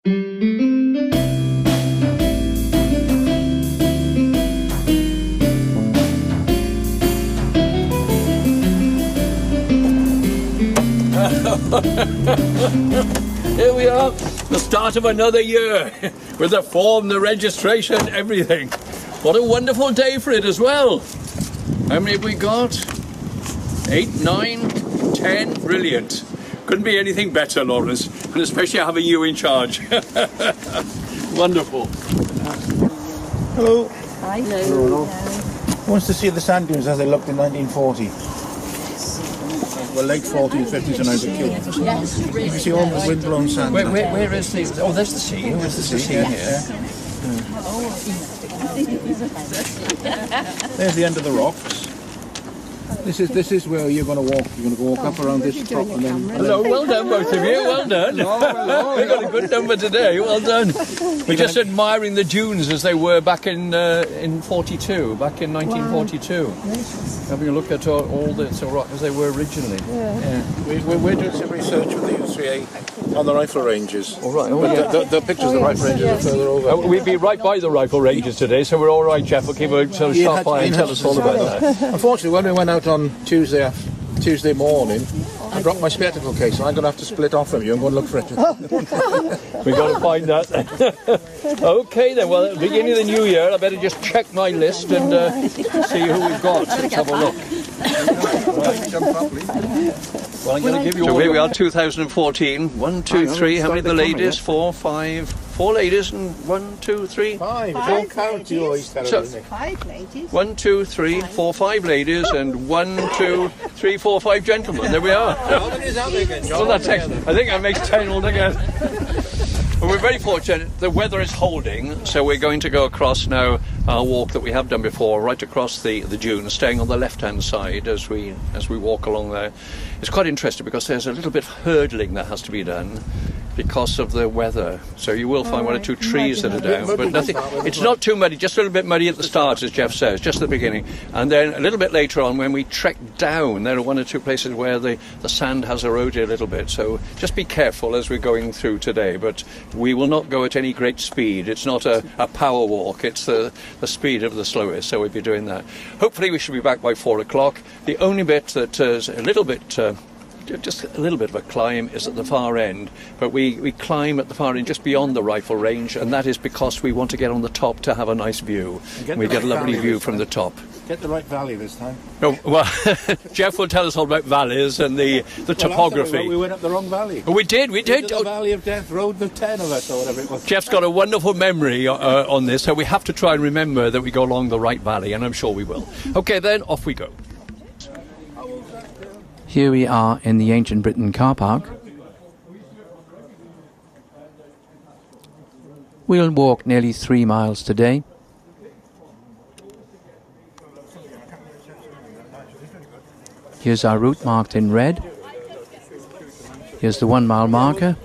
Here we are, the start of another year, with the form, the registration, everything. What a wonderful day for it as well. How many have we got? 8, 9, 10, brilliant. Couldn't be anything better, Lawrence, and especially having you in charge. Wonderful. Hello. Hi. Hello. Who wants to see the sand dunes as they looked in 1940? Well, late 40s, 50s and over killed. Yes. You can see all the windblown sand. Where is the... Oh, there's the sea. Where's the sea here? There's the end of the rocks. This is where you're going to walk. You're going to walk up around this top and then... Hello, well done both of you, well done. Hello. We got a good number today, well done. We're just admiring the dunes as they were back in 42, back in 1942. Wow. Having a look at all the rock as they were originally. Yeah. We're doing some research with the U3A on the rifle ranges. All right. The pictures of the rifle ranges are further over. We'd be right by the rifle ranges today, so we're all right, Jeff. We'll keep a sort of sharp eye and tell us all about that. Unfortunately, when we went out on Tuesday morning, I dropped my spectacle case, so I'm going to have to split off from you and go and look for it. We've got to find that. Okay then, well at the beginning of the new year I better just check my list and see who we've got. Let's have a look. Well, I'm going to give you all... So here we are, 2014. 1, 2, 3, how many of the ladies? 4, 5... 4 ladies and 1, 2, 3... 5. Don't count, you always tell us, isn't it? 5 ladies. 1, 2, 3, 4, 5 ladies and 1, 2, 3, 4, 5 gentlemen. There we are. Well, that's excellent. I think that makes 10 altogether. Well, we're very fortunate. The weather is holding, so we're going to go across now our walk that we have done before, right across the dunes, staying on the left-hand side as we walk along there. It's quite interesting because there's a little bit of hurdling that has to be done because of the weather. So you will find 1 or 2 trees that are down, but nothing. It's not too muddy, just a little bit muddy at the start, as Jeff says, just at the beginning. And then a little bit later on, when we trek down, there are 1 or 2 places where the sand has eroded a little bit. So just be careful as we're going through today. But we will not go at any great speed. It's not a power walk. It's the speed of the slowest. So we'll be doing that. Hopefully we should be back by 4 o'clock. The only bit that is a little bit... just a little bit of a climb is at the far end, but we climb at the far end just beyond the rifle range, and that is because we want to get on the top to have a nice view. We get a lovely view from the top. Get the right valley this time. Oh, well, Jeff will tell us all about valleys and the topography. We went up the wrong valley. Oh, we did. The Valley of Death, Road of 10 of us, or whatever it was. Jeff's got a wonderful memory on this, so we have to try and remember that we go along the right valley, and I'm sure we will. Okay, then, off we go. Here we are in the Ancient Britain car park. We'll walk nearly 3 miles today. Here's our route marked in red. Here's the 1 mile marker,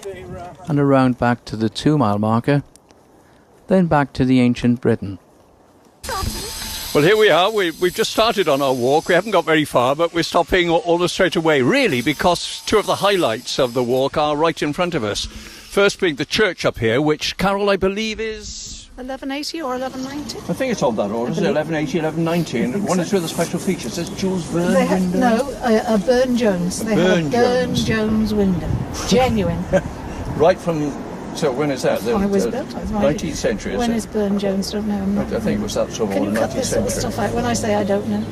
and around back to the 2 mile marker, then back to the Ancient Britain. Well, here we are. We've just started on our walk. We haven't got very far, but we're stopping almost straight away, really, because 2 of the highlights of the walk are right in front of us. First being the church up here, which, Carol, I believe is... 1180 or 1190? I think it's on that order, is it? 1180, 1190. And one or 2 of the special features. There's Jules Verne window. No, a Burne-Jones. They have a Burne-Jones window. Genuine. Right from... So when is that? I was built. 19th century, When is Burne-Jones? Don't know. I think it was that sort of all the 19th this sort of century. stuff out? When I say I don't know.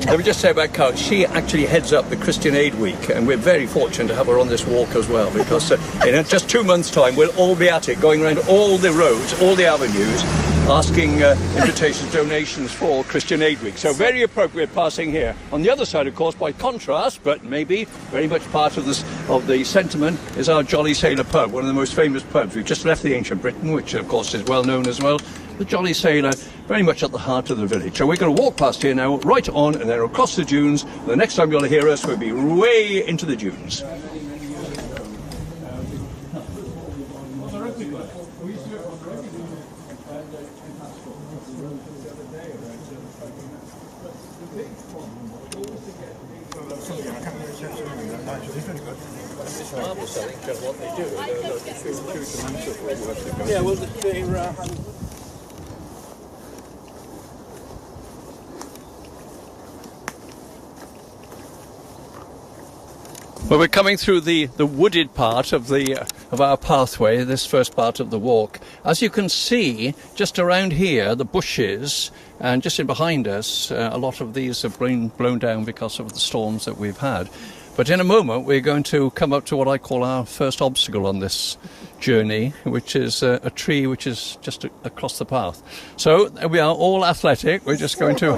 Let me just say about Carol, she actually heads up the Christian Aid Week, and we're very fortunate to have her on this walk as well, because in just 2 months' time we'll all be at it, going around all the roads, all the avenues, asking invitations, donations for Christian Aid Week. So very appropriate passing here. On the other side, of course, by contrast, but maybe very much part of the sentiment, is our Jolly Sailor pub, one of the most famous pubs. We've just left the Ancient Britain, which of course is well known as well. The Jolly Sailor, very much at the heart of the village. So we're going to walk past here now, right on, and then across the dunes. The next time you'll hear us, we'll be way into the dunes. It's marvellous, I think, what they do. Yeah, well, Well, we're coming through the wooded part of our pathway, this first part of the walk. As you can see, just around here, the bushes, and just in behind us, a lot of these have been blown down because of the storms that we've had. But in a moment, we're going to come up to what I call our first obstacle on this journey, which is a tree which is just across the path. So we are all athletic. We're just going to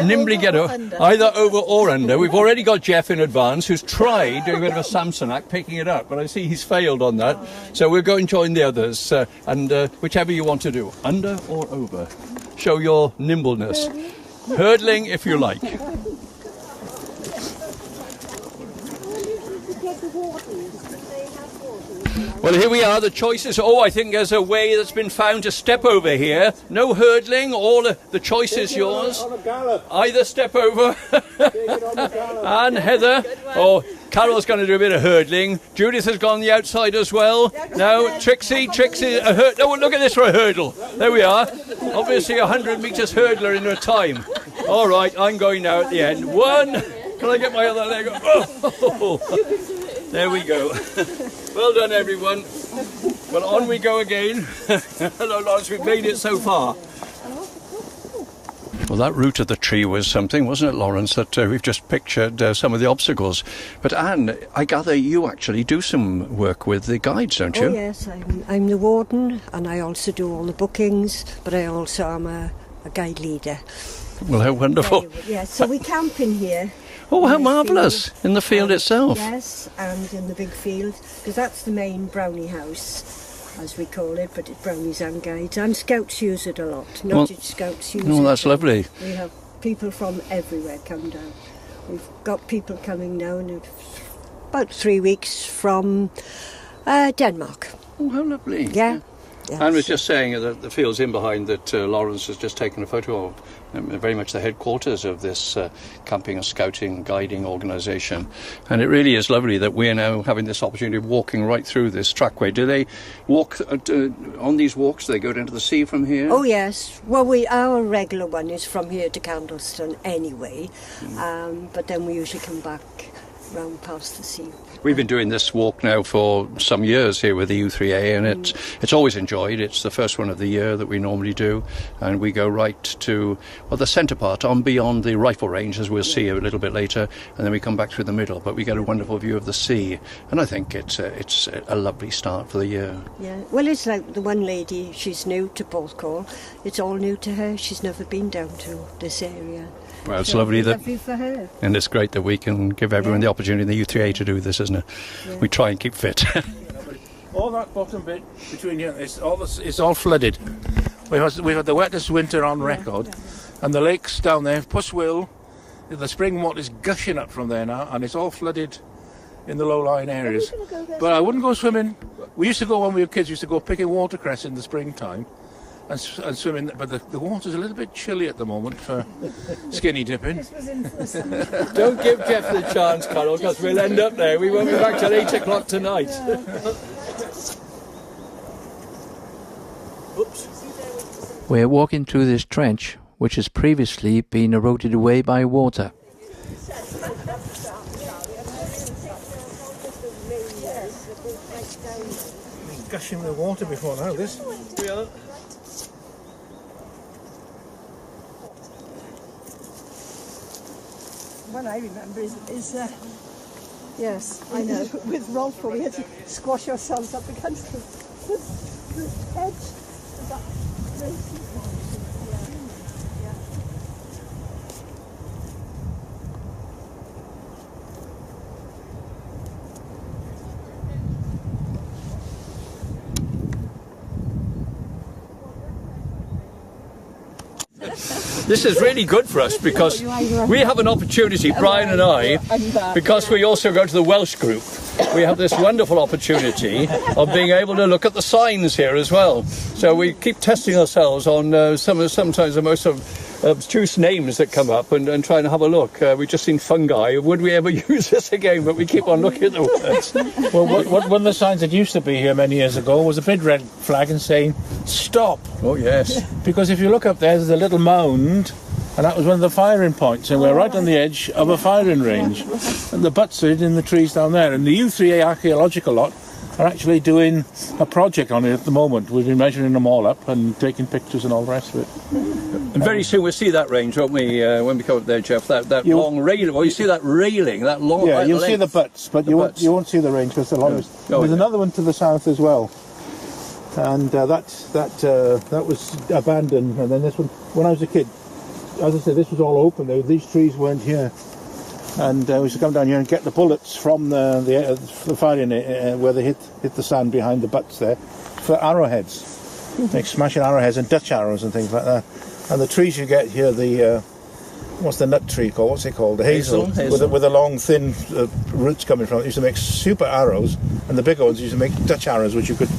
nimbly get either over or under. We've already got Jeff in advance, who's tried doing a bit of a Samson act, picking it up, but I see he's failed on that. So we'll go and join the others, and whichever you want to do, under or over. Show your nimbleness. Hurdling, if you like. Well, here we are, the choices. Oh, I think there's a way that's been found to step over here. No hurdling, all the choice is yours. Either step over. And Heather. Oh, Carol's going to do a bit of hurdling. Judith has gone the outside as well. Now, Trixie, oh, look at this for a hurdle. There we are. Obviously 100 metres hurdler in a time. All right, I'm going now at the end. One. Can I get my other leg up? Oh. There we go. Well done, everyone. Well, on we go again. Hello, Lawrence, we've made it so far. Well, that root of the tree was something, wasn't it, Lawrence, that we've just pictured some of the obstacles. But Anne, I gather you actually do some work with the guides, don't you? Oh, yes, I'm the warden, and I also do all the bookings, but I also am a guide leader. Well, how wonderful. Yeah, so we camp in here. Oh, how marvellous! In the field itself. Yes, and in the big field, because that's the main brownie house, as we call it, but it's brownies and guides. And scouts use it a lot, not just scouts use it. Oh, that's lovely. We have people from everywhere come down. We've got people coming now in about 3 weeks from Denmark. Oh, how lovely. Yeah. Yes. Anne was just saying that the fields in behind that Lawrence has just taken a photo of, very much the headquarters of this camping and scouting guiding organisation. And it really is lovely that we're now having this opportunity of walking right through this trackway. Do they walk on these walks? Do they go down to the sea from here? Oh yes. Well, our regular one is from here to Candleston anyway, but then we usually come back round past the sea. We've been doing this walk now for some years here with the U3A, and it's always enjoyed. It's the first one of the year that we normally do, and we go right to the centre part, on beyond the rifle range, as we'll see a little bit later, and then we come back through the middle. But we get a wonderful view of the sea, and I think it's a lovely start for the year. Yeah, well, it's like the one lady. She's new to Porthcawl. It's all new to her. She's never been down to this area. Well, it's lovely for her. And it's great that we can give everyone the opportunity in the U3A to do this, isn't it? Yeah. We try and keep fit. All that bottom bit between here, it's all flooded. We've had the wettest winter on record, and the lakes down there, Pusswill, the spring water is gushing up from there now, and it's all flooded in the low-lying areas. But I wouldn't go swimming. We used to go when we were kids. We used to go picking watercress in the springtime. And swimming, but the water's a little bit chilly at the moment for skinny dipping. Don't give Jeff the chance, Carol, because we'll end up there. We won't be back till 8 o'clock tonight. Oops. We're walking through this trench, which has previously been eroded away by water. It's gushing with water before now, this. We are. What I remember is yes, I know, with Rolf, we had to squash ourselves up against the hedge. This is really good for us because we have an opportunity, Brian and I, because we also go to the Welsh group, we have this wonderful opportunity of being able to look at the signs here as well. So we keep testing ourselves on sometimes the most obtuse names that come up and try and have a look. We've just seen fungi. Would we ever use this again? But we keep on looking at the words. Well, one of the signs that used to be here many years ago was a big red flag and saying, stop. Oh, yes. Because if you look up there, there's a little mound, and that was one of the firing points, and we're right on the edge of a firing range. And the butts are in the trees down there, and the U3A archaeological lot are actually doing a project on it at the moment. We've been measuring them all up and taking pictures and all the rest of it. And very soon we'll see that range, won't we, when we come up there, Jeff? That long railing. Well, you see that railing, that long. Yeah, you'll see the butts, but you won't see the range because the longest. Oh, there's another one to the south as well, and that was abandoned. And then this one, when I was a kid, as I said, this was all open. These trees weren't here. And we used to come down here and get the bullets from the firing where they hit the sand behind the butts there for arrowheads, like smashing arrowheads and Dutch arrows and things like that. And the trees you get here, what's the nut tree called? What's it called? The hazel. With the long thin roots coming from it. Used to make super arrows, and the bigger ones used to make Dutch arrows, which you could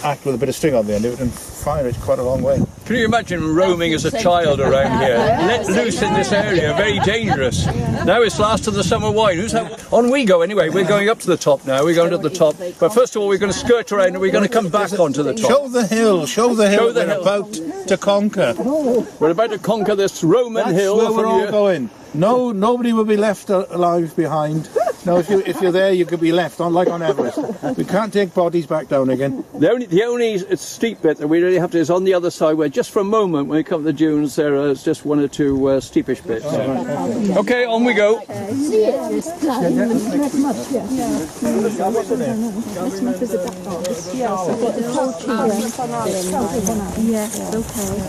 act with a bit of string on the end of it and fire it quite a long way. Can you imagine roaming as a child around here, let loose in this area, very dangerous. Now it's last of the summer wine. On we go anyway, we're going up to the top now, we're going to the top. But first of all we're going to skirt around and we're going to come back onto the top. Show the hill we're about to conquer. We're about to conquer this Roman hill. That's where we're all going. No, nobody will be left alive behind. No, if you're there, you could be left, like on Everest. We can't take bodies back down again. The only steep bit that we really have to is on the other side, where just for a moment, when we come to the dunes, there is just one or two steepish bits. Okay, on we go. Yes, okay.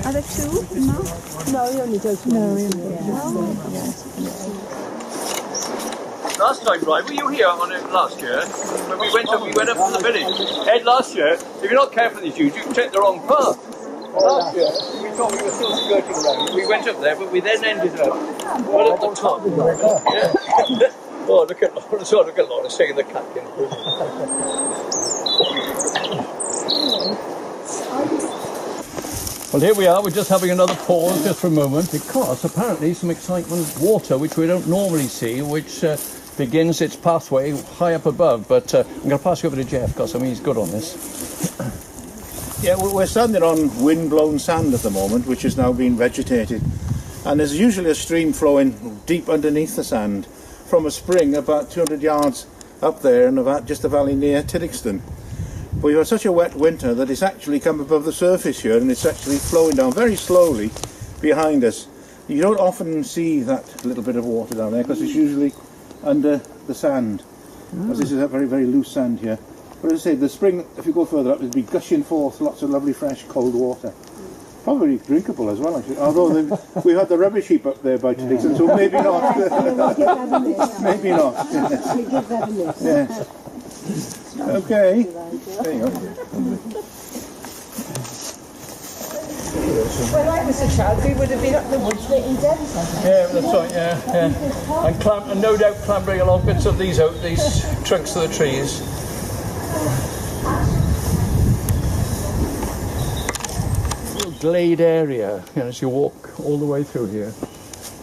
Are there two? No, you only do two. No, Last time, right? Were you here on it last year? When we went up to the village. Ed, last year, if you're not careful in these dunes, you can take the wrong path. Last year, we thought we were still skirting around. We went up there, but we then ended up right at the top. Yeah. Oh, look at Lawrence! Oh, look at Lawrence taking the catkin. Well, here we are. We're just having another pause, just for a moment, because apparently some excitement water, which we don't normally see, which begins its pathway high up above. But I'm going to pass you over to Jeff, because I mean he's good on this. Yeah, we're standing on wind-blown sand at the moment, which has now been vegetated. And there's usually a stream flowing deep underneath the sand from a spring about 200 yards up there in just the valley near Tiddingston. But we've had such a wet winter that it's actually come above the surface here, and it's actually flowing down very slowly behind us. You don't often see that little bit of water down there because it's usually under the sand. Because this is a very, very loose sand here. But as I say, the spring, if you go further up, it'll be gushing forth lots of lovely fresh cold water. Probably drinkable as well, actually. Although we had the rubbish heap up there by Tiddingston, so maybe not. Maybe not. Yeah. Okay. There you go. When I was a child, we would have been up the woods knitting dens. Yeah, that's right. Yeah. And no doubt clambering along bits of these trunks of the trees. Glade area, as you walk all the way through here.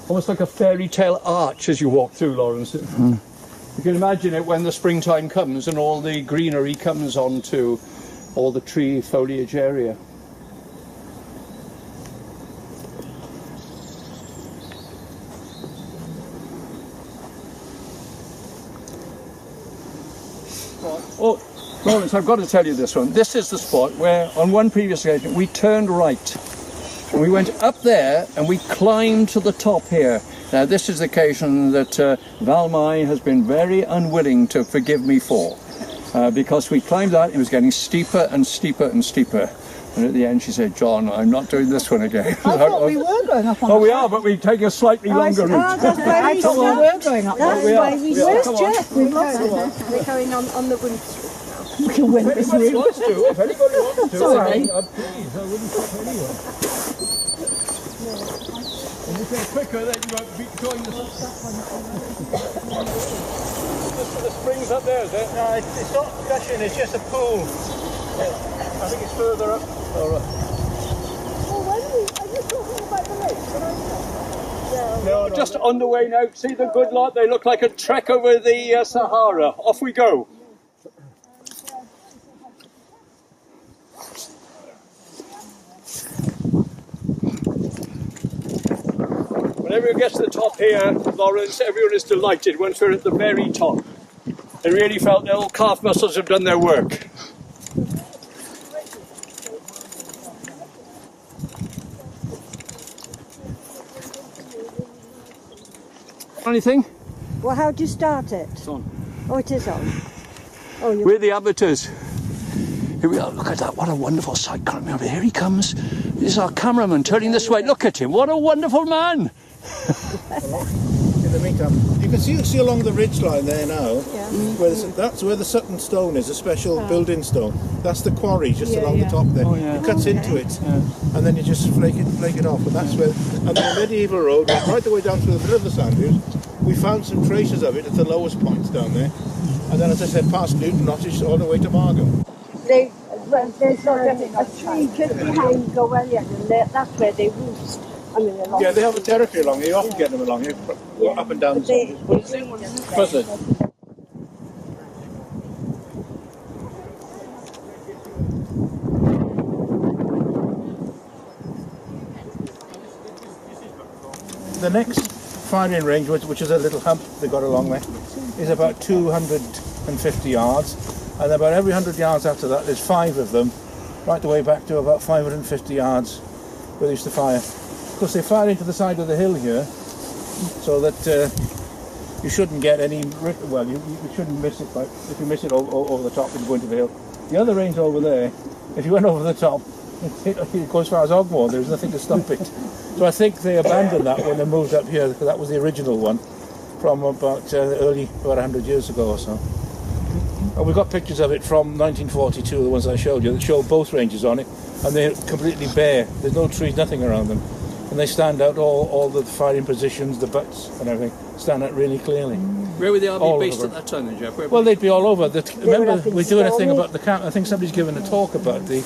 Almost like a fairy tale arch as you walk through, Lawrence. You can imagine it when the springtime comes and all the greenery comes onto all the tree foliage area. Oh, Lawrence, I've got to tell you this one. This is the spot where, on one previous occasion, we turned right. And we went up there and we climbed to the top here. Now, this is the occasion that Valmai has been very unwilling to forgive me for. Because we climbed that, it was getting steeper and steeper and steeper. And at the end she said, John, I'm not doing this one again. I thought we were going up on Oh, we are, but we're taking a slightly longer route. I thought we were going up. That's we why are. we Where's Jeff? We've lost him. We're going on the wind. We can win this If anybody route. wants to, if anybody wants to, Sorry. please, I wouldn't stop anyone. And if you're quicker, then you won't join the... The spring's up there, is it? No, it's not gushing, it's just a pool. I think it's further up. All right. Oh, are you talking about the lake? Just on the way now. See the good lot? They look like a trek over the Sahara. Off we go. Whenever we get to the top here, Lawrence, everyone is delighted once we're at the very top. They really felt their old calf muscles have done their work. Anything? Well, how do you start it? It's on. Oh, it is on. Oh, you. We're the abattoirs. Here we are. Look at that. What a wonderful sight. Can't remember. Here he comes. This is our cameraman turning this way. Look at him. What a wonderful man. In the meantime, you can see along the ridge line there now. Yeah. Where that's where the Sutton stone is, a special building stone. That's the quarry just along the top there. Oh, yeah. It cuts into it, and then you just flake it off. And that's where. And the medieval road went right the way down through the middle of the sand dunes. We found some traces of it at the lowest points down there, and then, as I said, past Newton Nottage all the way to Margam. There's a tree just behind Gowellian, and that's where they roost. I mean, Yeah, they have a territory along here. You often get them along here, up and down the side. Buzzard. The next firing range, which is a little hump they got along there, is about 250 yards, and about every 100 yards after that there's 5 of them, right the way back to about 550 yards where they used to fire. Of course, they fire into the side of the hill here, so that you shouldn't get any. Well, you shouldn't miss it. Like if you miss it over the top, you're going to the hill. The other range over there, if you went over the top, it goes as far as Ogmore. There's nothing to stop it. So I think they abandoned that when they moved up here, because that was the original one from about about 100 years ago or so. And we've got pictures of it from 1942, the ones I showed you, that show both ranges on it, and they're completely bare. There's no trees, nothing around them. And they stand out, all the firing positions, the butts and everything, stand out really clearly. Where were the army based at that time then, Jeff? Well, they'd be all over. Remember, we're doing a thing about the camp. I think somebody's given a talk about the...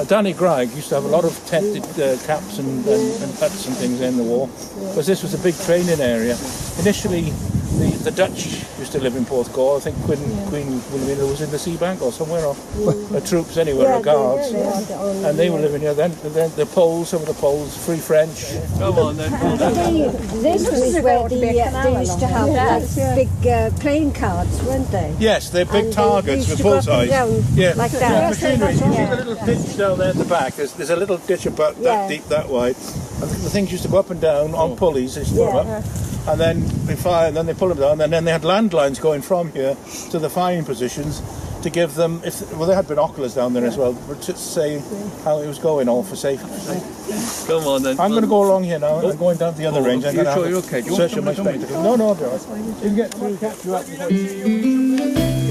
Danny Gregg used to have a lot of tented camps and huts and things in the war, because this was a big training area. Initially, the Dutch used to live in Porthcawl. I think Queen Wilhelmina was in the Sea Bank or somewhere, or troops anywhere, guards. And they were living here. Then the Poles, some of the Poles, Free French. Come on then. This was where they used to have like big playing cards, weren't they? Yes, they're big targets with bullseyes. Like that. Machinery. You see the little ditch down there at the back? There's a little ditch about that deep that wide. And the things used to go up and down on pulleys. They used to go up. And then they fire, and then they pull them down, and then they had landlines going from here to the firing positions to give them, they had binoculars down there as well, but to say how it was going, all for safety. Come on then. I'm going to go along here now. I'm going down to the other range. I'm going to you're okay? Do you search of my spectacles. No, I'll be all right. You can get through, catch you up.